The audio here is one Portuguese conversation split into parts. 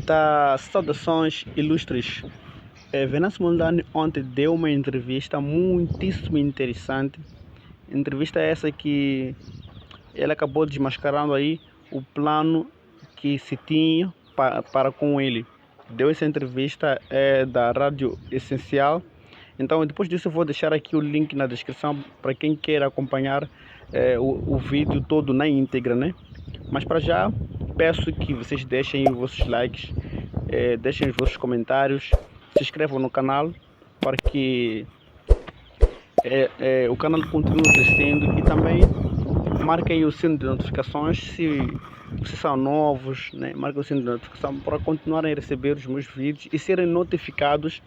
Tá, saudações ilustres. Venâncio Mondlane ontem deu uma entrevista muitíssimo interessante. Entrevista essa que ele acabou desmascarando aí o plano que se tinha para com ele. Deu essa entrevista da Rádio Essencial. Então, depois disso, eu vou deixar aqui o link na descrição para quem queira acompanhar o vídeo todo na íntegra, né? Mas para já, peço que vocês deixem os vossos likes, deixem os vossos comentários, se inscrevam no canal para que o canal continue crescendo e também marquem o sino de notificações se vocês são novos, né? Marquem o sino de notificação para continuarem a receber os meus vídeos e serem notificados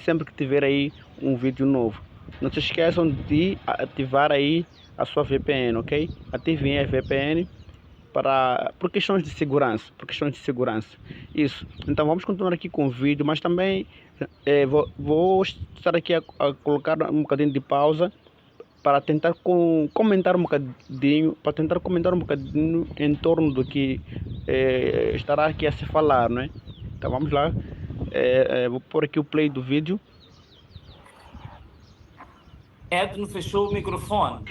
sempre que tiver aí um vídeo novo. Não se esqueçam de ativar aí a sua VPN, ok? Ativem a VPN por questões de segurança, isso. Então vamos continuar aqui com o vídeo, mas também vou estar aqui a colocar um bocadinho de pausa para tentar comentar um bocadinho, em torno do que estará aqui a se falar, né? Então vamos lá, vou pôr aqui o play do vídeo. Edno fechou o microfone.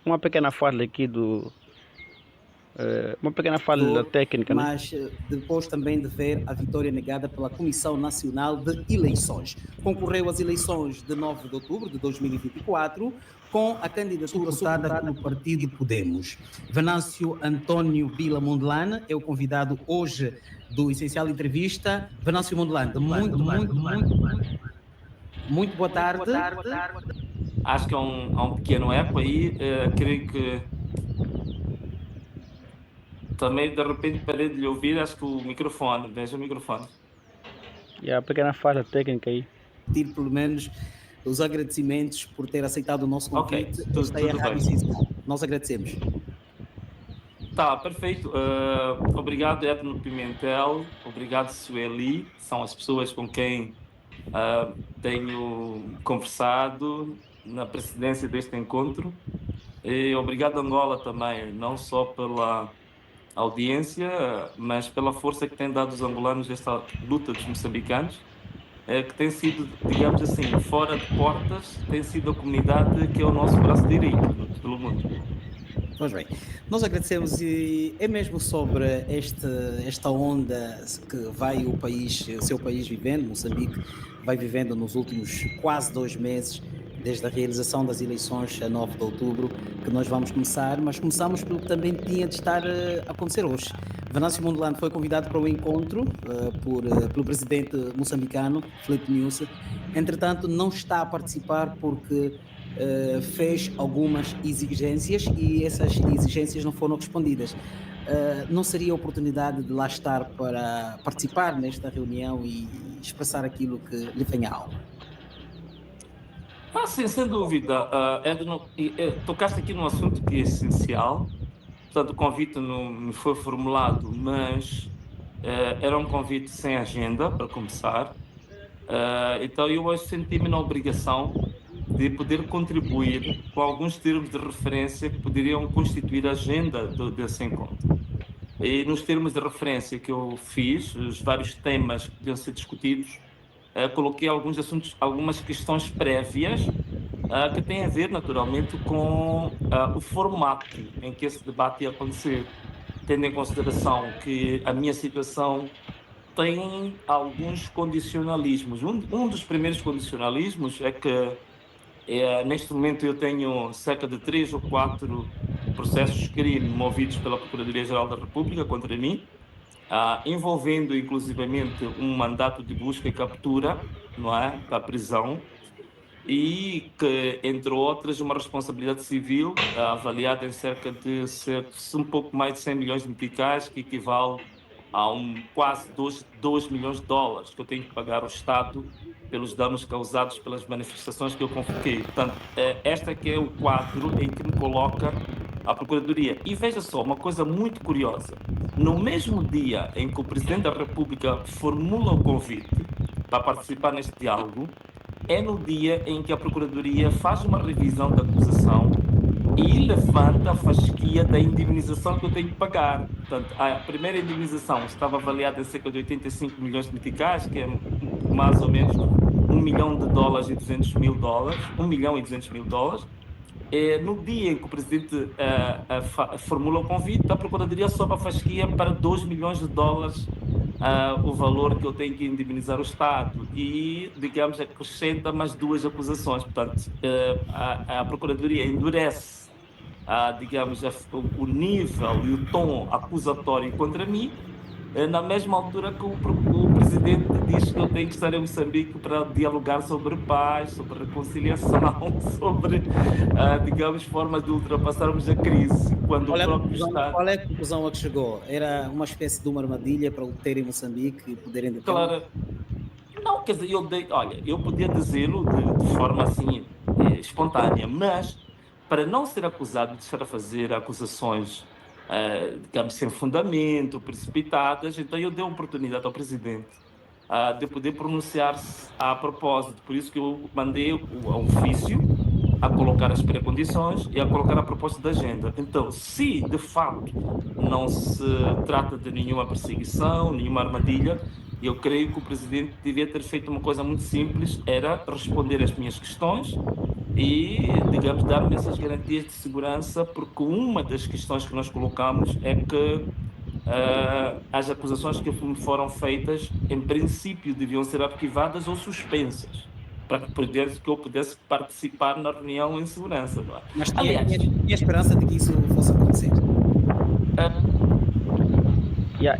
Uma pequena falha aqui uma pequena falha técnica, né? Mas depois também de ver a vitória negada pela Comissão Nacional de Eleições. Concorreu às eleições de 9 de outubro de 2024 com a candidatura suportada pelo Partido Podemos. Venâncio António Bila Mondlane é o convidado hoje do Essencial Entrevista. Venâncio Mondlane, muito boa tarde. Acho que há um pequeno eco aí. Creio que também de repente parei de lhe ouvir. Acho que o microfone, veja o microfone. E a pequena falha técnica aí. Pedir pelo menos os agradecimentos por ter aceitado o nosso convite. Ok, tudo bem. Nós agradecemos. Tá, perfeito. Obrigado, Edno Pimentel. Obrigado, Sueli. São as pessoas com quem tenho conversado na precedência deste encontro. E obrigado, Angola, também, não só pela audiência, mas pela força que tem dado os angolanos nesta luta dos moçambicanos, que tem sido, digamos assim, fora de portas, tem sido a comunidade que é o nosso braço direito pelo mundo. Pois bem, nós agradecemos e é mesmo sobre esta onda que vai o seu país vivendo, Moçambique vai vivendo nos últimos quase 2 meses, desde a realização das eleições a 9 de outubro, que nós vamos começar, mas começamos pelo que também tinha de estar a acontecer hoje. Venâncio Mondlane foi convidado para o encontro pelo presidente moçambicano, Filipe Nyusi. Entretanto, não está a participar porque fez algumas exigências e essas exigências não foram respondidas. Não seria a oportunidade de lá estar para participar nesta reunião e expressar aquilo que lhe vem à alma? Sim, sem dúvida. Edno, tocaste aqui num assunto que é essencial. Portanto, o convite não me foi formulado, mas era um convite sem agenda, para começar. Então, eu hoje senti-me na obrigação de poder contribuir com alguns termos de referência que poderiam constituir a agenda desse encontro. E nos termos de referência que eu fiz, os vários temas que podiam ser discutidos, coloquei alguns assuntos, algumas questões prévias que têm a ver, naturalmente, com o formato em que esse debate ia acontecer, tendo em consideração que a minha situação tem alguns condicionalismos. Um dos primeiros condicionalismos é que neste momento eu tenho cerca de 3 ou 4 processos de crime movidos pela Procuradoria-Geral da República contra mim, envolvendo inclusivamente um mandato de busca e captura, não é, da prisão, e que, entre outras, uma responsabilidade civil avaliada em cerca de um pouco mais de 100 milhões de meticais, que equivale a quase 2 milhões de dólares que eu tenho que pagar ao Estado pelos danos causados pelas manifestações que eu convoquei. Portanto, este aqui é o quadro em que me coloca a Procuradoria. E veja só, uma coisa muito curiosa. No mesmo dia em que o Presidente da República formula o convite para participar neste diálogo, é no dia em que a Procuradoria faz uma revisão da acusação e levanta a fasquia da indemnização que eu tenho que pagar. Portanto, a primeira indemnização estava avaliada em cerca de 85 milhões de meticais, que é mais ou menos $1 milhão e 200 mil dólares, $1 milhão e 200 mil. No dia em que o presidente formula o convite, a Procuradoria sobe a fasquia para $2 milhões, o valor que eu tenho que indemnizar o Estado, e, digamos, acrescenta mais duas acusações. Portanto, a Procuradoria endurece, digamos, o nível e o tom acusatório contra mim, na mesma altura que o presidente diz que eu tenho que estar em Moçambique para dialogar sobre paz, sobre reconciliação, sobre, digamos, formas de ultrapassarmos a crise, quando o próprio Estado... Qual é a conclusão a que chegou? Era uma espécie de uma armadilha para o ter em Moçambique e poderem detê-lo? Claro, não, quer dizer, olha, eu podia dizê-lo de forma assim, espontânea, mas para não ser acusado de estar a fazer acusações, digamos, sem fundamento, precipitadas, então eu dei a oportunidade ao presidente, de poder pronunciar-se a propósito. Por isso que eu mandei a ofício a colocar as precondições e a colocar a proposta de agenda. Então, se de facto não se trata de nenhuma perseguição, nenhuma armadilha, eu creio que o presidente devia ter feito uma coisa muito simples, era responder às minhas questões e, digamos, dar-me essas garantias de segurança, porque uma das questões que nós colocamos é que as acusações que me foram feitas, em princípio, deviam ser arquivadas ou suspensas, para que eu pudesse participar na reunião em segurança. Não é? Mas Aliás, tinha esperança de que isso fosse acontecer.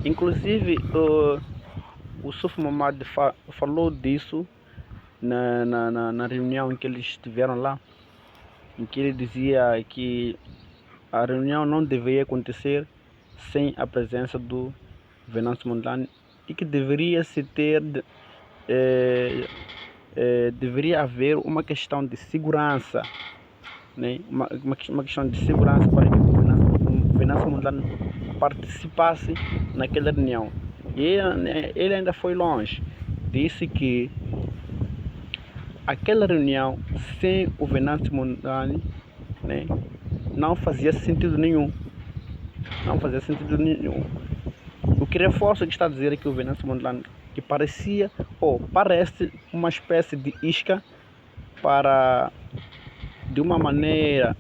Inclusive, o Suf Mamad falou disso na reunião em que eles estiveram lá, em que ele dizia que a reunião não deveria acontecer sem a presença do Venâncio Mondlane e que deveria deveria haver uma questão de segurança, né? uma questão de segurança para que o Venâncio Mondlane participasse naquela reunião. E ele ainda foi longe, disse que aquela reunião sem o Venâncio Mondlane, né, não fazia sentido nenhum. Não fazia sentido nenhum. O que reforça o que está a dizer é que o Venâncio Mondlane, que parecia, ou parece, uma espécie de isca para, de uma maneira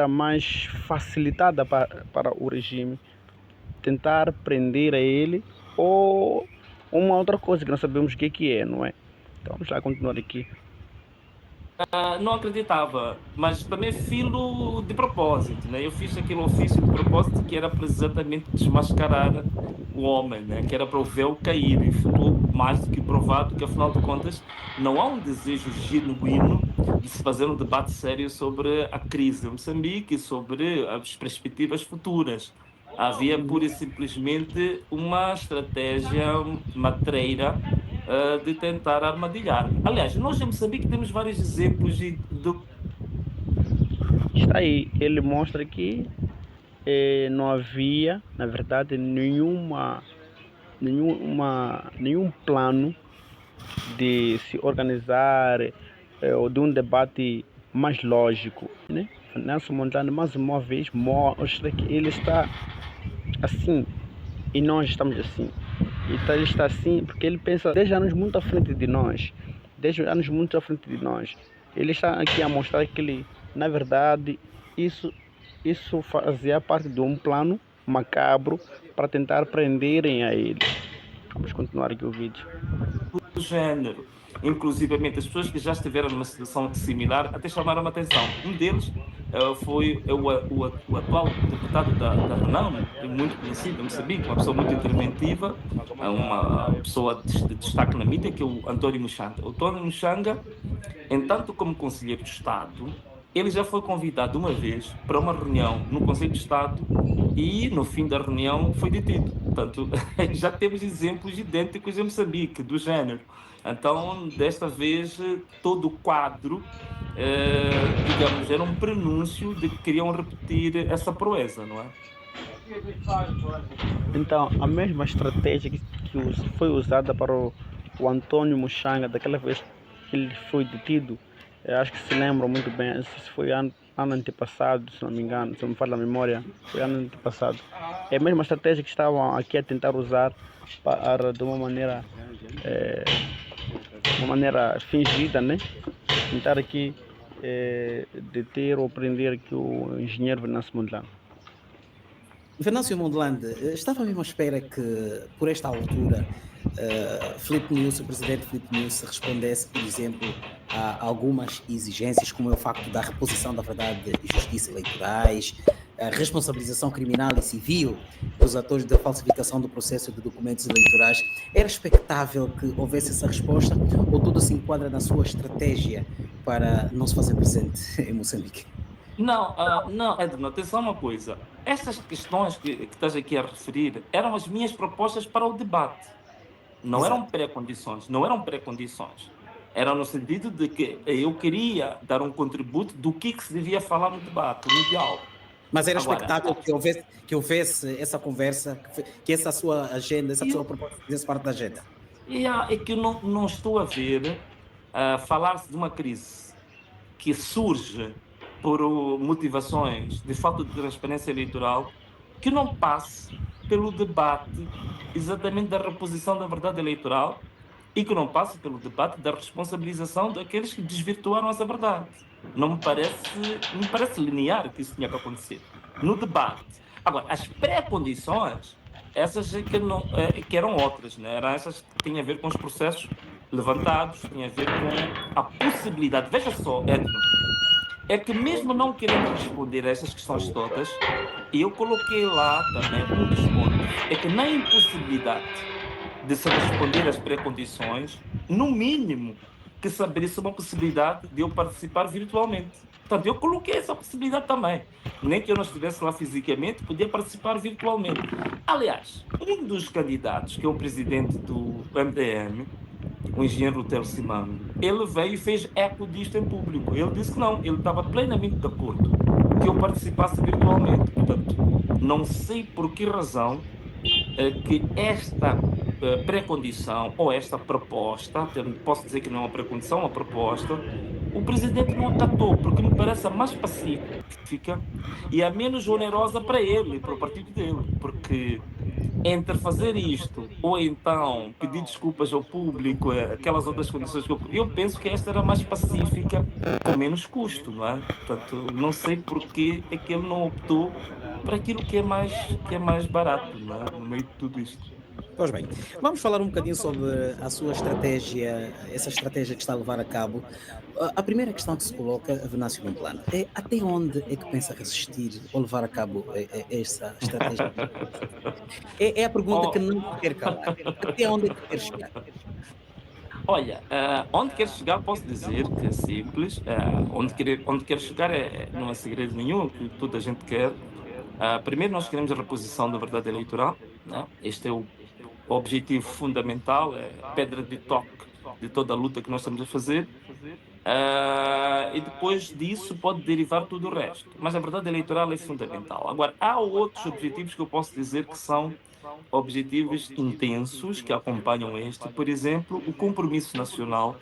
mais facilitada para o regime, tentar prender a ele, ou uma outra coisa que não sabemos o que é, não é? Então vamos lá continuar aqui. Não acreditava, mas também filo de propósito, né? Eu fiz aquele ofício de propósito que era para exatamente desmascarar o homem, né? Que era para o véu cair, e ficou mais do que provado que, afinal de contas, não há um desejo genuíno de se fazer um debate sério sobre a crise em Moçambique e sobre as perspectivas futuras. Havia pura e simplesmente uma estratégia matreira de tentar armadilhar-me. Aliás, nós em Moçambique temos vários exemplos Está aí, ele mostra que não havia, na verdade, nenhum plano de se organizar ou de um debate mais lógico, né? Nelson Mondlane, mais uma vez, mostra que ele está assim e nós estamos assim. Então ele está assim porque ele pensa 10 anos muito à frente de nós. 10 anos muito à frente de nós. Ele está aqui a mostrar que ele, na verdade, isso fazia parte de um plano macabro para tentar prenderem a ele. Vamos continuar aqui o vídeo. do género. Inclusivamente, as pessoas que já estiveram numa situação similar até chamaram a atenção. Um deles foi o atual deputado da Renamo, muito conhecido em Moçambique, uma pessoa muito interventiva, uma pessoa de destaque na mídia, que é o António Muxanga. O António Muxanga, entanto como conselheiro de Estado, ele já foi convidado uma vez para uma reunião no Conselho de Estado e, no fim da reunião, foi detido. Portanto, já temos exemplos idênticos em Moçambique, do género. Então, desta vez, todo o quadro, digamos, era um prenúncio de que queriam repetir essa proeza, não é? Então, a mesma estratégia que foi usada para o Antônio Muxanga, daquela vez que ele foi detido, eu acho que se lembram muito bem, isso foi ano antepassado, se não me engano, se não me falha a memória, foi ano antepassado. É a mesma estratégia que estavam aqui a tentar usar para, de uma maneira fingida, né? Tentar aqui deter ou prender aqui o engenheiro Venâncio Mondlane. Venâncio Mondlane, estava mesmo à espera que, por esta altura, Filipe Nunes, o presidente Filipe Nunes, respondesse, por exemplo, a algumas exigências, como é o facto da reposição da verdade e justiça eleitorais, a responsabilização criminal e civil dos atores da falsificação do processo de documentos eleitorais. Era expectável que houvesse essa resposta ou tudo se enquadra na sua estratégia para não se fazer presente em Moçambique? Não, não, Edno, atenção uma coisa. Estas questões que estás aqui a referir eram as minhas propostas para o debate. Não eram Exato. pré-condições, não eram pré-condições. Era no sentido de que eu queria dar um contributo do que se devia falar no debate, no diálogo. Mas era Agora, expectável que houvesse essa conversa, que essa sua agenda, essa sua proposta fizesse parte da agenda. é que eu não estou a ver falar-se de uma crise que surge por motivações de falta de transparência eleitoral que não passe pelo debate exatamente da reposição da verdade eleitoral e que não passe pelo debate da responsabilização daqueles que desvirtuaram essa verdade. Não me parece linear que isso tinha que acontecer. No debate. Agora, as pré-condições, essas que eram outras, né? Eram essas que tinham a ver com os processos levantados, tinham a ver com a possibilidade. Veja só, Edno, é que mesmo não querendo responder a essas questões todas, eu coloquei lá também um dos pontos, é que na impossibilidade de se responder às pré-condições, no mínimo que se abrisse uma possibilidade de eu participar virtualmente. Portanto, eu coloquei essa possibilidade também. Nem que eu não estivesse lá fisicamente, podia participar virtualmente. Aliás, um dos candidatos, que é o presidente do MDM, o engenheiro Lutero Simão, ele veio e fez eco disto em público. Ele disse que não, ele estava plenamente de acordo que eu participasse virtualmente. Portanto, não sei por que razão que esta pré-condição ou esta proposta, posso dizer que não é uma pré-condição, é uma proposta, o presidente não acatou, porque me parece a mais pacífica e a menos onerosa para ele e para o partido dele, porque entre fazer isto ou então pedir desculpas ao público, aquelas outras condições que eu penso que esta era mais pacífica, com menos custo, não é? Portanto, não sei porque é que ele não optou para aquilo que é mais barato, não é? No meio de tudo isto. Pois bem, vamos falar um bocadinho sobre a sua estratégia, essa estratégia que está a levar a cabo. A primeira questão que se coloca, Venâncio Mondlane, é até onde é que pensa resistir ou levar a cabo essa estratégia? É a pergunta que não quer calar. Até onde é que quer chegar? Olha, onde quero chegar, posso dizer que é simples. Onde quero chegar não é segredo nenhum, que toda a gente quer. Primeiro, nós queremos a reposição da verdade eleitoral, né? Este é o objetivo fundamental, é a pedra de toque de toda a luta que nós estamos a fazer. E depois disso pode derivar tudo o resto. Mas a verdade eleitoral é fundamental. Agora, há outros objetivos que eu posso dizer que são objetivos intensos que acompanham este. Por exemplo, o compromisso nacional.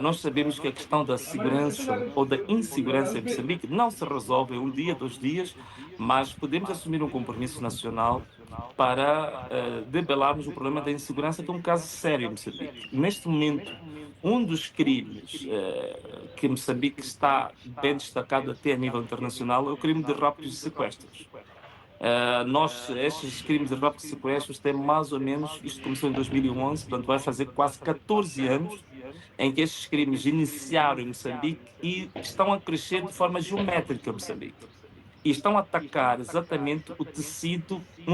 Nós sabemos que a questão da segurança ou da insegurança em Moçambique não se resolve em um dia, 2 dias, mas podemos assumir um compromisso nacional para debelarmos o problema da insegurança, que é um caso sério em Moçambique. Neste momento, um dos crimes que Moçambique está bem destacado até a nível internacional é o crime de raptos e sequestros. Estes crimes de raptos e sequestros têm mais ou menos, isto começou em 2011, portanto vai fazer quase 14 anos em que estes crimes iniciaram em Moçambique e estão a crescer de forma geométrica em Moçambique. E estão a atacar exatamente um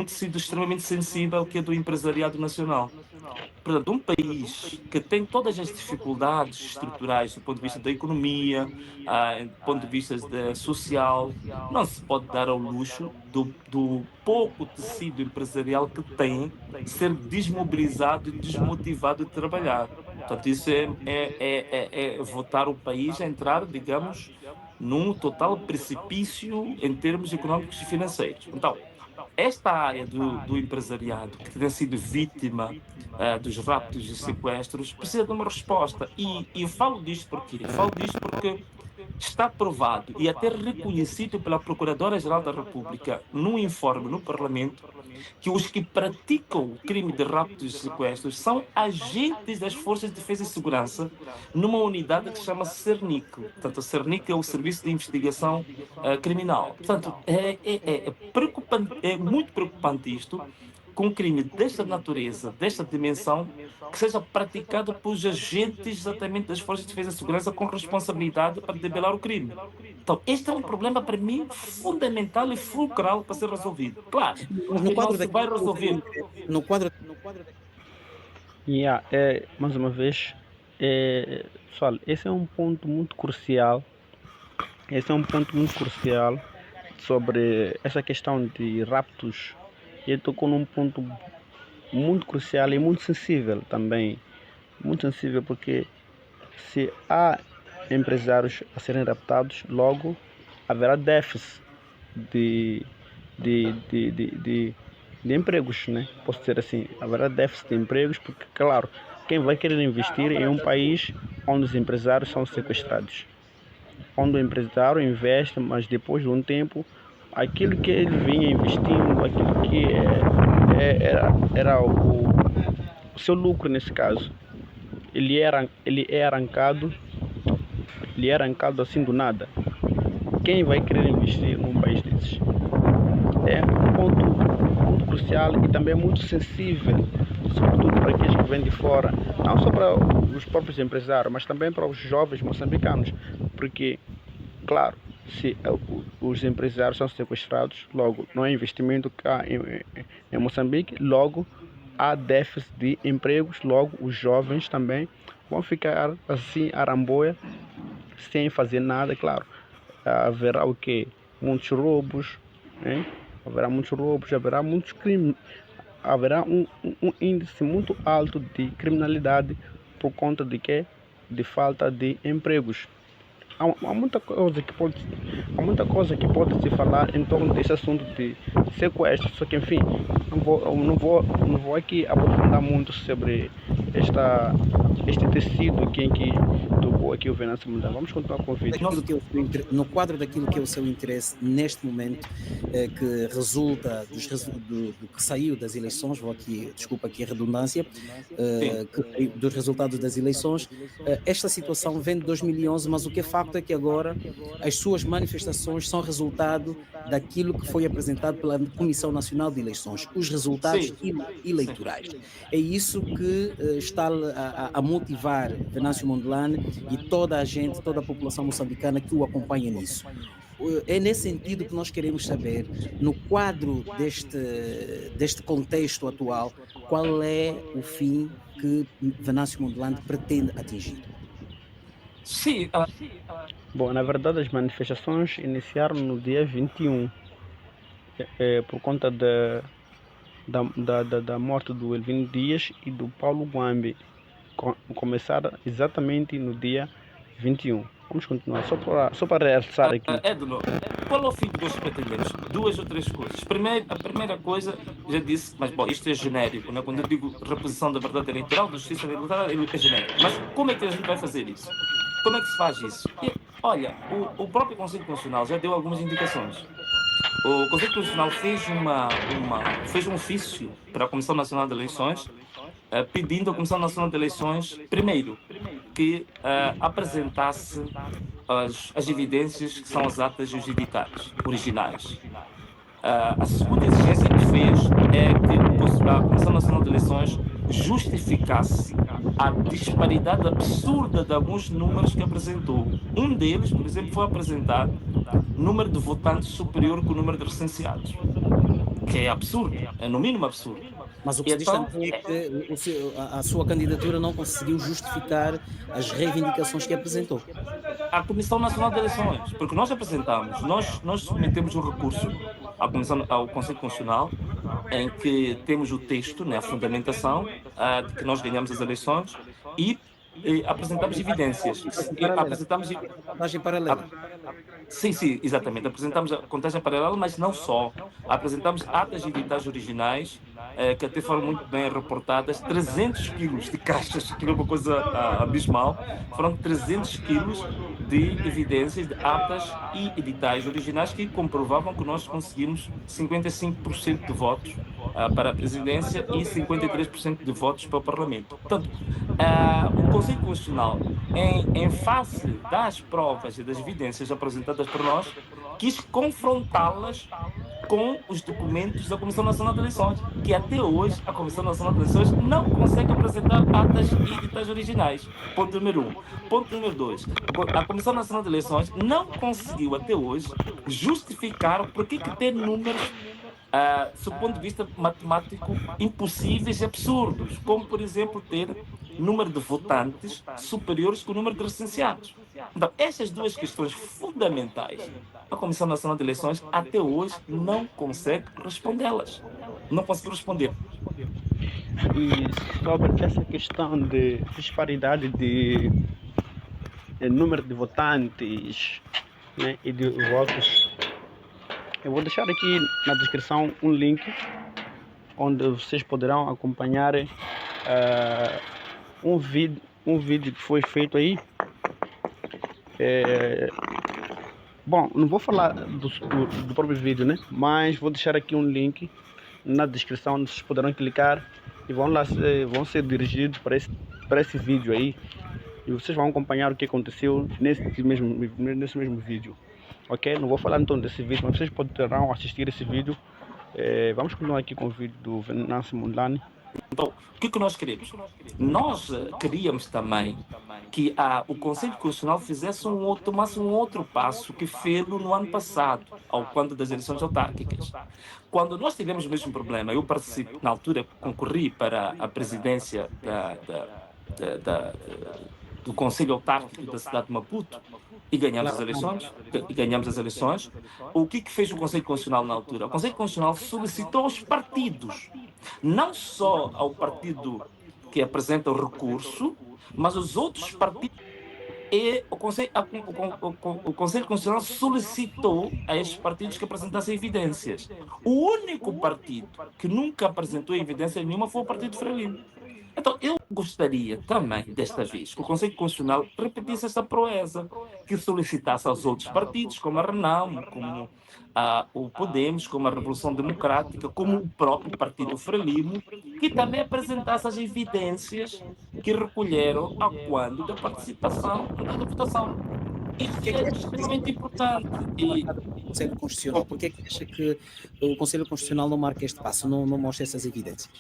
tecido extremamente sensível que é do empresariado nacional. Portanto, um país que tem todas as dificuldades estruturais do ponto de vista da economia, do ponto de vista social, não se pode dar ao luxo do pouco tecido empresarial que tem ser desmobilizado e desmotivado de trabalhar. Portanto, isso é votar o país a entrar, digamos, num total precipício em termos económicos e financeiros. Então, esta área do empresariado que tem sido vítima dos raptos e sequestros precisa de uma resposta. E eu falo disto porque está provado e até reconhecido pela Procuradora-Geral da República num informe no Parlamento que os que praticam o crime de raptos e sequestros são agentes das Forças de Defesa e Segurança numa unidade que se chama CERNIC. Portanto, a CERNIC é o Serviço de Investigação Criminal. Portanto, preocupante, é muito preocupante isto, com um crime desta natureza, desta dimensão, que seja praticado por agentes exatamente das Forças de Defesa e Segurança com responsabilidade para debelar o crime. Então, este é um problema, para mim, fundamental e fulcral para ser resolvido. Claro, Mas no que não quadro se vai resolver. no quadro Mais uma vez, pessoal, esse é um ponto muito crucial. Esse é um ponto muito crucial sobre essa questão de raptos. Ele tocou num ponto muito crucial e muito sensível também. Muito sensível porque se há empresários a serem raptados, logo haverá déficit de, de empregos, né? Posso dizer assim, haverá déficit de empregos porque, claro, quem vai querer investir em um país onde os empresários são sequestrados? Onde o empresário investe, mas depois de um tempo, aquilo que ele vinha investindo, aquilo que era o seu lucro nesse caso, ele é arrancado assim do nada. Quem vai querer investir num país desses? É um ponto muito crucial e também muito sensível, sobretudo para aqueles que vêm de fora, não só para os próprios empresários, mas também para os jovens moçambicanos, porque, claro, se os empresários são sequestrados, logo não há investimento cá em Moçambique, logo há déficit de empregos, logo os jovens também vão ficar assim a ramboia, sem fazer nada, claro. Haverá o quê? Muitos roubos, né? Haverá muitos roubos, haverá muitos crimes, haverá um índice muito alto de criminalidade por conta de quê? De falta de empregos. Há muita coisa que pode se falar em torno desse assunto de sequestro, só que enfim, não vou aqui aprofundar muito sobre este tecido aqui em que tocou aqui o Venâncio Mundão. Vamos continuar com o vídeo. No quadro daquilo que é o seu interesse neste momento, que resulta do que saiu das eleições, desculpa aqui a redundância, dos resultados das eleições, esta situação vem de 2011, mas o que é facto é que agora as suas manifestações são resultado daquilo que foi apresentado pela Comissão Nacional de Eleições, os resultados eleitorais. É isso que está a motivar Venâncio Mondlane e toda a gente, toda a população moçambicana que o acompanha nisso. É nesse sentido que nós queremos saber, no quadro deste contexto atual, qual é o fim que Venâncio Mondlane pretende atingir. Sim. Bom, na verdade as manifestações iniciaram no dia 21, por conta da morte do Elvino Dias e do Paulo Guambi. Começaram exatamente no dia 21. Vamos continuar, só para realçar aqui. Edno, qual é o fim que nós pretendemos? Duas ou três coisas. A primeira coisa, já disse, mas bom, isto é genérico, né? Quando eu digo reposição da verdade eleitoral, da justiça eleitoral, é genérico. Mas como é que a gente vai fazer isso? Como é que se faz isso? E, olha, o próprio Conselho Constitucional já deu algumas indicações. O Conselho Constitucional fez um ofício para a Comissão Nacional de Eleições, pedindo à Comissão Nacional de Eleições, primeiro, que apresentasse as evidências que são as atas e os editais originais. A segunda exigência que fez é que a Comissão Nacional de Eleições justificasse a disparidade absurda de alguns números que apresentou. Um deles, por exemplo, foi apresentar número de votantes superior que o número de recenseados, que é absurdo, é no mínimo absurdo. Mas o que se diz também é que a sua candidatura não conseguiu justificar as reivindicações que apresentou. A Comissão Nacional de Eleições, porque nós apresentamos, nós submetemos um recurso ao Conselho Constitucional, em que temos o texto, né, a fundamentação de que nós ganhamos as eleições e apresentamos evidências. Apresentamos contagem paralela. Sim, exatamente. Apresentamos a contagem paralela, mas não só. Apresentamos atas e editais originais, que até foram muito bem reportadas. 300 quilos de caixas, que é uma coisa abismal. Foram 300 quilos de evidências de atas e editais originais que comprovavam que nós conseguimos 55% de votos para a presidência e 53% de votos para o Parlamento. Portanto, o Conselho Constitucional, em face das provas e das evidências apresentadas por nós, quis confrontá-las com os documentos da Comissão Nacional de Eleições, que até hoje a Comissão Nacional de Eleições não consegue apresentar atas e editais originais. Ponto número um. Ponto número dois. A Comissão Nacional de Eleições não conseguiu até hoje justificar por que tem números, do ponto de vista matemático, impossíveis e absurdos, como, por exemplo, ter número de votantes superiores que o número de recenseados. Então, estas duas questões fundamentais, a Comissão Nacional de Eleições até hoje não consegue respondê-las. Não conseguiu responder. E sobre essa questão de disparidade de número de votantes, né, e de votos, eu vou deixar aqui na descrição um link onde vocês poderão acompanhar um vídeo que foi feito aí. Bom, não vou falar do próprio vídeo, né? Mas vou deixar aqui um link na descrição onde vocês poderão clicar e vão ser dirigidos para esse vídeo aí. E vocês vão acompanhar o que aconteceu nesse mesmo vídeo. Ok? Não vou falar então desse vídeo, mas vocês poderão assistir esse vídeo. Vamos continuar aqui com o vídeo do Venâncio Mondlane. Então, o que nós queremos? Nós queríamos também que o Conselho Constitucional tomasse um outro passo que fez no ano passado, quando das eleições autárquicas. Quando nós tivemos o mesmo problema, eu participei, na altura, concorri para a presidência do Conselho Autárquico da cidade de Maputo e ganhamos as eleições. O que fez o Conselho Constitucional na altura? O Conselho Constitucional solicitou aos partidos, não só ao partido que apresenta o recurso, mas os outros partidos. E o Conselho Constitucional solicitou a estes partidos que apresentassem evidências. O único partido que nunca apresentou evidência nenhuma foi o Partido Frelimo. Então, eu gostaria também, desta vez, que o Conselho Constitucional repetisse esta proeza, que solicitasse aos outros partidos, como a Renamo, como o Podemos, como a Revolução Democrática, como o próprio Partido Frelimo, que também apresentasse as evidências que recolheram a quando da participação da votação. Isso é extremamente importante. O Conselho Constitucional, por que é que acha que o Conselho Constitucional não marca este passo, não mostra essas evidências?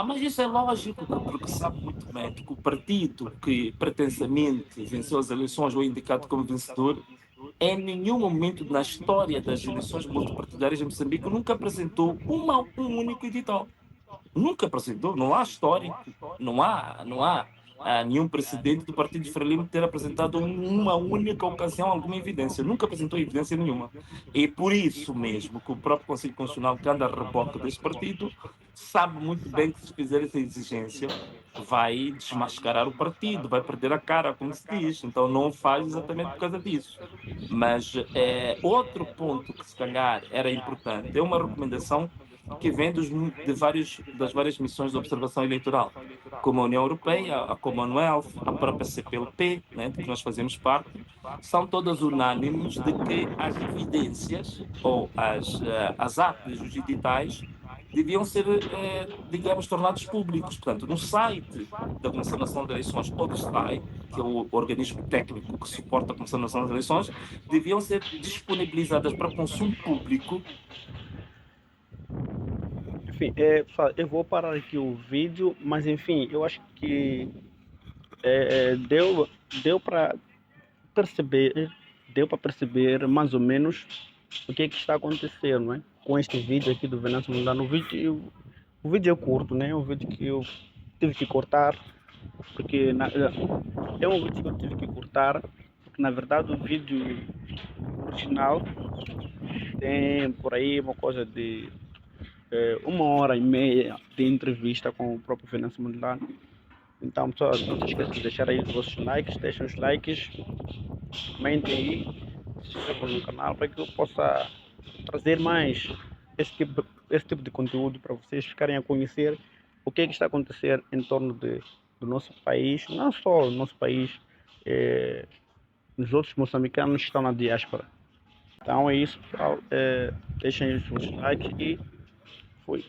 Mas isso é lógico, porque sabe muito bem que o partido que pretensamente venceu as eleições ou é indicado como vencedor, em nenhum momento na história das eleições multipartidárias em Moçambique nunca apresentou um único edital. Nunca apresentou, não há histórico, não há nenhum precedente do Partido Frelimo ter apresentado uma única ocasião alguma evidência. Nunca apresentou evidência nenhuma. E por isso mesmo que o próprio Conselho Constitucional, que anda a reboque desse partido, sabe muito bem que se fizer essa exigência vai desmascarar o partido, vai perder a cara, como se diz. Então não faz exatamente por causa disso. Mas outro ponto que se calhar era importante, é uma recomendação que vem das várias missões de observação eleitoral, como a União Europeia, a Commonwealth, a própria CPLP, né, de que nós fazemos parte, são todas unânimes de que as evidências ou as atas dos editais deviam ser, digamos, tornados públicos. Portanto, no site da Comissão Nacional de Eleições, ou do STAI, que é o organismo técnico que suporta a Comissão Nacional de Eleições, deviam ser disponibilizadas para consumo público. Enfim, eu vou parar aqui o vídeo, mas enfim, eu acho que deu para perceber mais ou menos o que está acontecendo, né? Com este vídeo aqui do Venâncio Mondlane. O vídeo é curto, né? É um vídeo que eu tive que cortar, porque é um vídeo que eu tive que cortar, porque na verdade o vídeo original tem por aí uma coisa de 1h30 de entrevista com o próprio Venâncio Mondlane. Então, pessoal, não se esqueçam de deixar aí os vossos likes, deixem os likes, comentem aí, se inscrevam no canal para que eu possa trazer mais esse tipo de conteúdo para vocês ficarem a conhecer o que está acontecendo em torno do nosso país, não só o nosso país, nos outros moçambicanos que estão na diáspora. Então é isso, pessoal. Deixem os likes e fui.